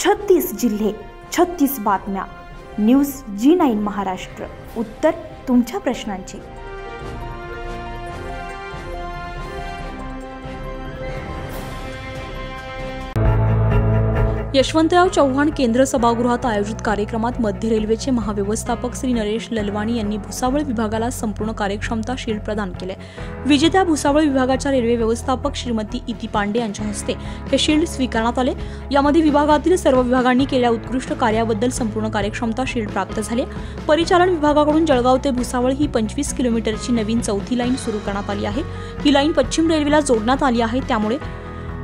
36 जिल्हे, 36 बातम्या. News G9 Maharashtra. उत्तर तुमच्या प्रश्नांची. यशवंतराव चव्हाण केंद्र सभागृहात आयोजित कार्यक्रमात मध्य रेल्वेचे महाव्यवस्थापक श्री नरेश ललवाणी यांनी भुसावळ विभागाला संपूर्ण कार्यक्षमता शील्ड प्रदान केले. विजेत्या भुसावळ विभागाच्या रेल्वे व्यवस्थापक श्रीमती इति पांडे यांच्या हस्ते हे शील्ड स्वीकारण्यात आले. यामध्ये विभागातील सर्व विभागांनी केलेल्या उत्कृष्ट कार्याबद्दल संपूर्ण कार्यक्षमता शील्ड प्राप्त झाले. परिचालन विभागाकडून जळगाव ते भुसावळ ही 25 किलोमीटरची नवीन चौथी लाईन सुरू करण्यात आली आहे. ही लाईन पश्चिम रेल्वेला जोडण्यात आली आहे, त्यामुळे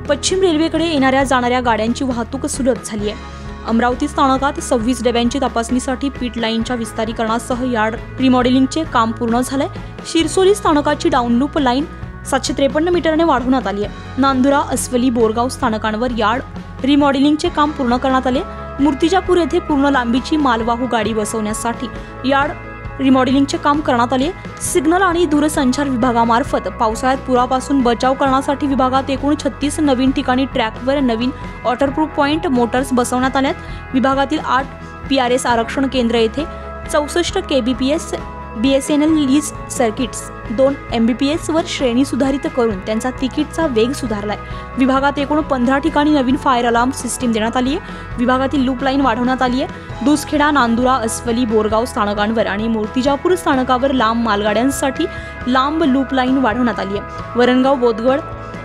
पश्चिम रेल्वेकडे येणाऱ्या जाणाऱ्या गाड्यांची वाहतूक सुलभ झाली आहे. अमरावती स्थानकात 26 डब्यांची तपासणीसाठी पीट लाईनच्या विस्तारीकरणासह यार्ड रिमॉडेलिंगचे काम पूर्ण झालंय. शिरसोली स्थानकाची डाऊनलूप लाईन 753 मीटरने वाढवण्यात आली आहे. नांदुरा, अस्वली, बोरगाव स्थानकांवर यार्ड रिमॉडेलिंगचे काम पूर्ण करण्यात आले. मूर्तिजापूर येथे पूर्ण लांबीची मालवाहू गाडी बसवण्यासाठी यार्ड रिमॉडेलिंगचे काम करण्यात आले. सिग्नल आणि दूरसंचार विभागामार्फत पावसाळ्यात पुरापासून बचाव करण्यासाठी विभागात एकूण 36 नवीन ठिकाणी ट्रॅकवर नवीन वॉटरप्रूफ पॉइंट मोटर्स बसवण्यात आल्यात. विभागातील 8 PRS आरक्षण केंद्र येथे 64 kbps BSNL lease circuits 2 Mbps वर श्रेणी सुधारित करून त्यांचा तिकीटचा वेग सुधारलाय. विभागात एकूण 15 ठिकाणी नवीन फायर अलार्म सिस्टीम देण्यात आली आहे. विभागातील लूप लाईन वाढवण्यात आली आहे. दुसखेडा, नांदुरा, अस्वली, बोरगाव स्थानकांवर आणि मूर्तिजापूर स्थानकावर लांब मालगाड्यांसाठी लांब लूप लाईन वाढवण्यात आली आहे. वरणगाव, बोदगड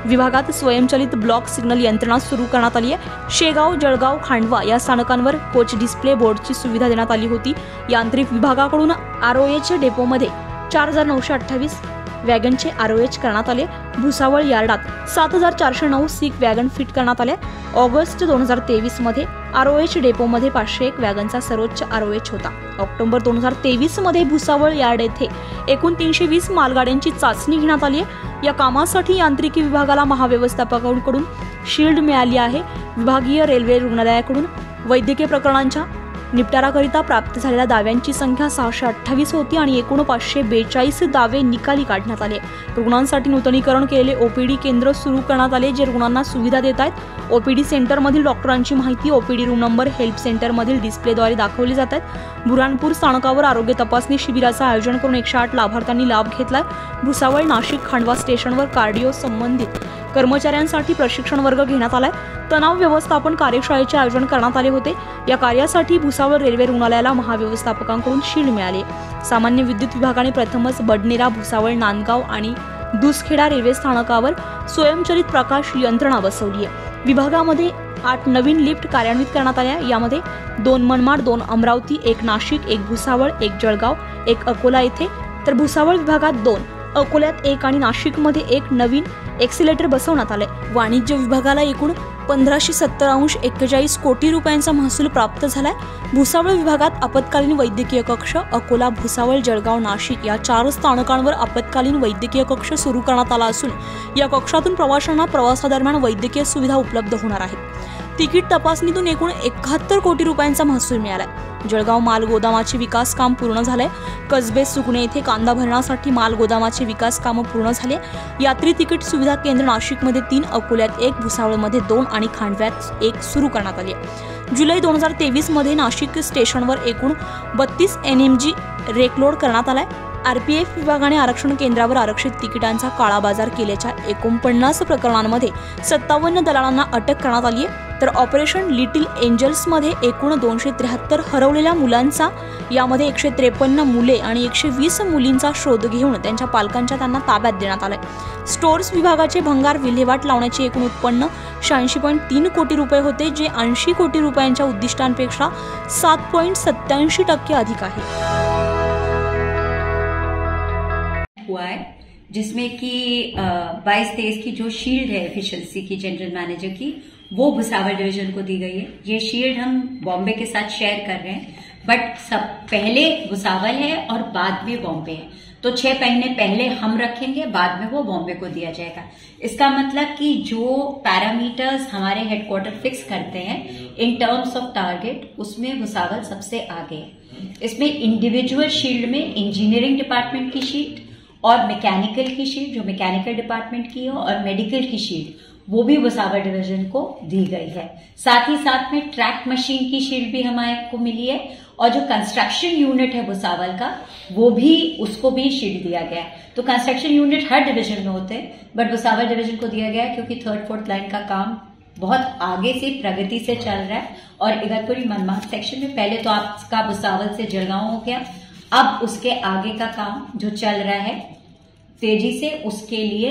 विभागात स्वयंचलित ब्लॉक सिग्नल यंत्रणा सुरू करण्यात आली आहे. शेगाव, जळगाव, खांडवा या स्थानकांवर कोच डिस्प्ले बोर्डची सुविधा देण्यात आली होती. यांत्रिक विभागाकडून ROH डेपोमध्ये 4928 वॅगनचे ROH करण्यात आले. भुसावळ यार्डात 7409 सीक वॅगन फिट करण्यात आले. ऑगस्ट 2023 मध्ये ROH डेपोमध्ये 501 वॅगनचा सर्वोच्च ROH होता. ऑक्टोबर 2023 मध्ये भुसावळ यार्ड येथे एकूण 320 मालगाड्यांची चाचणी घेण्यात आली आहे. या कामासाठी यांत्रिकी विभागाला महाव्यवस्थापकांकडून शील्ड मिळाली आहे. विभागीय रेल्वे रुग्णालयाकडून वैद्यकीय प्रकरणांच्या निपटाराकरिता प्राप्त झालेल्या दाव्यांची संख्या 628 होती आणि एकूण 542 दावे निकाली काढण्यात आले. रुग्णांसाठी नूतनीकरण केलेले OPD केंद्र सुरू करण्यात आले, जे रुग्णांना सुविधा देत आहेत. OPD सेंटरमधील डॉक्टरांची माहिती OPD रूम नंबर हेल्प सेंटरमधील डिस्प्लेद्वारे दाखवली जात आहेत. बुऱ्हाणपूर स्थानकावर आरोग्य तपासणी शिबिराचं आयोजन करून 108 लाभार्थ्यांनी लाभ घेतलाय. भुसावळ, नाशिक, खांडवा स्टेशनवर कार्डिओ संबंधित कर्मचाऱ्यांसाठी प्रशिक्षण वर्ग घेण्यात आलाय. तणाव व्यवस्थापन कार्यशाळेचे आयोजन करण्यात आले होते. या कार्यासाठी भुसावळ रेल्वे रुग्णालयाला महाव्यवस्थापकांकडून शील्ड मिळाले. सामान्य विद्युत विभागाने प्रथमच बडनेरा, भुसावळ, नांदगाव आणि दुसखेडा रेल्वे स्थानकावर स्वयंचलित प्रकाश यंत्रणा बसवली आहे. विभागामध्ये 8 नवीन लिफ्ट कार्यान्वित करण्यात आल्या. यामध्ये 2 मनमाड, 2 अमरावती, 1 नाशिक, 1 भुसावळ, 1 जळगाव, 1 अकोला येथे, तर भुसावळ विभागात 2, अकोल्यात 1 आणि नाशिकमध्ये 1 नवीन एक्सिलेटर बसवण्यात आले. वाणिज्य विभागाला एकूण 1570.41 कोटी रुपयांचा महसूल प्राप्त झालाय. भुसावळ विभागात आपत्कालीन वैद्यकीय कक्ष अकोला, भुसावळ, जळगाव, नाशिक या 4 स्थानकांवर आपत्कालीन वैद्यकीय कक्ष सुरू करण्यात आला असून या कक्षातून प्रवाशांना प्रवासादरम्यान वैद्यकीय सुविधा उपलब्ध होणार आहेत. तिकीट तपासणीतून एकूण 71 कोटी रुपयांचा महसूल मिळालाय. जळगाव माल गोदामाचे विकास काम पूर्ण झालंय. कसबे, सुकणे येथे कांदा भरण्यासाठी माल गोदामाचे विकास कामं पूर्ण झाले. यात्री तिकीट सुविधा केंद्र नाशिकमध्ये 3, अकोल्यात 1, भुसावळमध्ये 2 आणि खांडव्यात 1 सुरू करण्यात आले. जुलै 2023 मध्ये नाशिक स्टेशनवर एकूण 32 NMG रेकलोड करण्यात आलाय. RPF विभागाने आरक्षण केंद्रावर आरक्षित तिकिटांचा काळाबाजार केल्याच्या 49 प्रकरणांमध्ये 57 दलालांना अटक करण्यात आली आहे. तर ऑपरेशन लिटिल एंजल्समध्ये एकूण 273 हरवलेल्या मुलांचा, यामध्ये 153 मुले आणि 120 मुलींचा शोध घेऊन त्यांच्या पालकांच्या त्यांना ताब्यात देण्यात आलाय. स्टोअर्स विभागाचे भंगार विल्हेवाट लावण्याचे एकूण उत्पन्न 86.3 कोटी रुपये होते, जे 80 कोटी रुपयांच्या उद्दिष्टांपेक्षा 7.87% अधिक आहे. हुआ है, जिसमें कि 22-23 की जो शील्ड है एफिशिएंसी की जनरल मैनेजर की, वो भुसावल डिवीजन को दी गई है. ये शील्ड हम बॉम्बे के साथ शेयर कर रहे हैं, बट सब पहले भुसावल है और बाद में बॉम्बे है. तो 6 महीने पहले हम रखेंगे, बाद में वो बॉम्बे को दिया जाएगा. इसका मतलब कि जो पैरामीटर्स हमारे हेडक्वार्टर फिक्स करते हैं इन टर्म्स ऑफ टारगेट, उसमें भुसावल सबसे आगे है. इसमें इंडिविजुअल शील्ड में इंजीनियरिंग डिपार्टमेंट की शीट और मैकेनिकल की शीट, जो मैकेनिकल डिपार्टमेंट की हो, और मेडिकल की शीट, वो भी भुसावल डिवीजन को दी गई है। साथ ही साथ में ट्रैक मशीन की शील्ड भी हमारे को मिली है और जो कंस्ट्रक्शन यूनिट है भुसावल का वो भी उसको भी शील्ड दिया गया है। तो कंस्ट्रक्शन यूनिट हर डिवीजन में होते हैं बट भुसावल डिवीजन को दिया गया है क्योंकि 3rd 4th लाइन का काम बहुत आगे से प्रगति से चल रहा है और इगतपुरी मनमाड सेक्शन में पहले तो आपका भुसावल से जलगांव हो गया, अब उसके आगे का काम जो चल रहा है तेजी से उसके लिए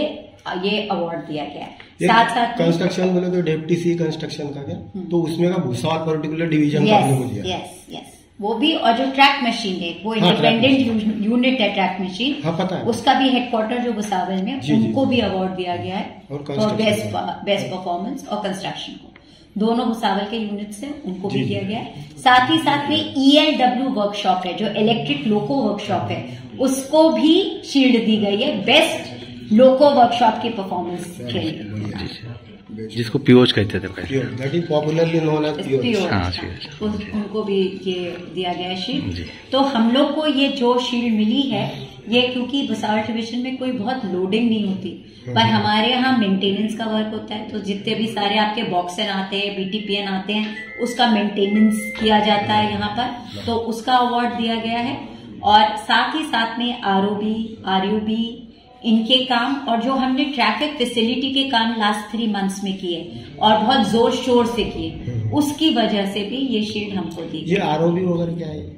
ये अवार्ड दिया गया है। साथ साथ कंस्ट्रक्शन बोले तो डेप्टी सी कंस्ट्रक्शन का क्या तो उसमें का भुसावल पर्टिकुलर डिवीजन का आपने दिया। यस वो भी और जो ट्रैक मशीन है वो इंडिपेंडेंट यूनिट है ट्रैक मशीन, पता है उसका भी हेडक्वार्टर जो भुसावल में उनको भी अवार्ड दिया गया है और बेस्ट परफॉर्मेंस और कंस्ट्रक्शन को दोनों भुसावल के यूनिट्स हैं उनको भी दिया गया है। साथ ही साथ में ELW वर्कशॉप है जो इलेक्ट्रिक लोको वर्कशॉप है उसको भी शील्ड दी गई है बेस्ट लोको वर्कशॉप की परफॉर्मेंस के लिए जिसको पीओच कहते थे पहले, that is popularly known as पीओच, उनको भी ये दिया गया शील्ड। तो हम लोग को ये जो शील्ड मिली है ये क्योंकि भुसावल डिवीजन में कोई बहुत लोडिंग नहीं होती पर हमारे यहाँ मेंटेनेंस का वर्क होता है तो जितने भी सारे आपके बॉक्सन आते हैं BTPN आते हैं उसका मेंटेनेंस किया जाता है यहाँ पर तो उसका अवार्ड दिया गया है। और साथ ही साथ में ROB इनके काम और जो हमने ट्रैफिक फैसिलिटी के काम लास्ट 3 मंथ्स में किए और बहुत जोर शोर से किए उसकी वजह से भी ये शील्ड हमको दी। ये ROB वगैरह क्या है?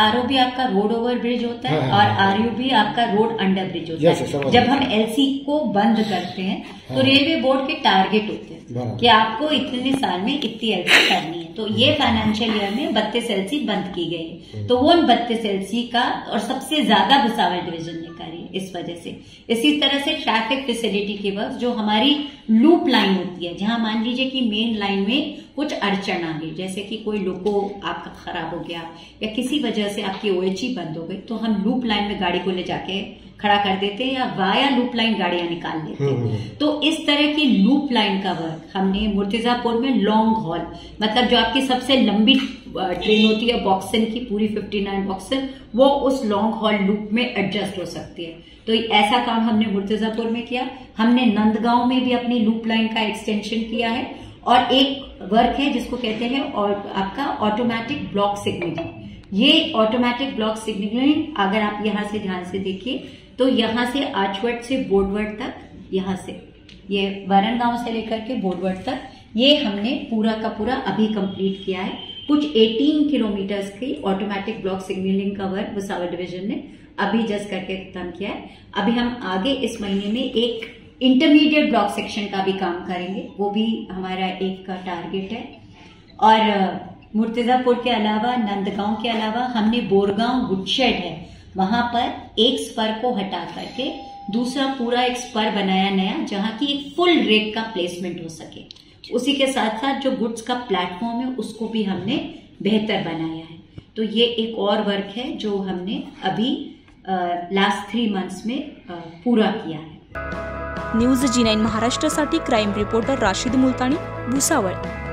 ROB आपका रोड ओवर ब्रिज होता है और RUB आपका रोड अंडर ब्रिज होता है। जब हम LC को बंद करते हैं तो रेलवे बोर्ड के टारगेट होते हैं कि आपको इतने साल में इतनी LC करनी है तो ये फाइनेंशियल ईयर में 32 LC बंद की गई है तो वो 32 LC का और सबसे ज्यादा भुसावल डिवीजन ने करी इस वजह से। इसी तरह से ट्रैफिक फैसिलिटी के वक्त जो हमारी लूप लाइन होती है जहां मान लीजिए कि मेन लाइन में कुछ अड़चन आ गई जैसे कि कोई लोको आपका खराब हो गया या किसी वजह से आपकी OHE बंद हो गई तो हम लूप लाइन में गाड़ी को ले जाके खड़ा कर देते हैं या वाया लूप लाइन गाड़ियां निकाल लेते हैं। तो इस तरह की लूप लाइन का वर्क हमने मुर्तिजापुर में लॉन्ग हॉल मतलब जो आपकी सबसे लंबी ट्रेन होती है बॉक्सन की पूरी 59 बॉक्सन वो उस लॉन्ग हॉल लूप में एडजस्ट हो सकती है तो ऐसा काम हमने मुर्तिजापुर में किया। हमने नंदगांव में भी अपनी लूप लाइन का एक्सटेंशन किया है और एक वर्क है जिसको कहते हैं और आपका ऑटोमेटिक ब्लॉक सिग्नलिंग। ये ऑटोमेटिक ब्लॉक सिग्नलिंग अगर आप यहाँ से ध्यान से देखिए तो यहाँ से आचवट से बोडवर्ड तक यहाँ से ये वरण गांव से लेकर के बोडवर्ड तक ये हमने पूरा का पूरा अभी कंप्लीट किया है। कुछ 18 किलोमीटर्स की ऑटोमेटिक ब्लॉक सिग्नलिंग का वर्क भुसावल डिवीजन ने अभी जस्ट करके खत्म किया है। अभी हम आगे इस महीने में एक इंटरमीडिएट ब्लॉक सेक्शन का भी काम करेंगे वो भी हमारा एक का टारगेट है। और मुर्तिजापुर के अलावा नंदगांव के अलावा हमने बोरगांव गुडशेड है वहां पर एक स्पर को हटा करके दूसरा पूरा एक स्पर बनाया नया जहां की एक फुल रेक का प्लेसमेंट हो सके। उसी के साथ साथ जो गुड्स का प्लेटफॉर्म है उसको भी हमने बेहतर बनाया है। तो ये एक और वर्क है जो हमने अभी लास्ट 3 मंथ्स में पूरा किया है। न्यूज G9 महाराष्ट्रासाठी क्राईम रिपोर्टर राशिद मुलतानी, भुसावळ।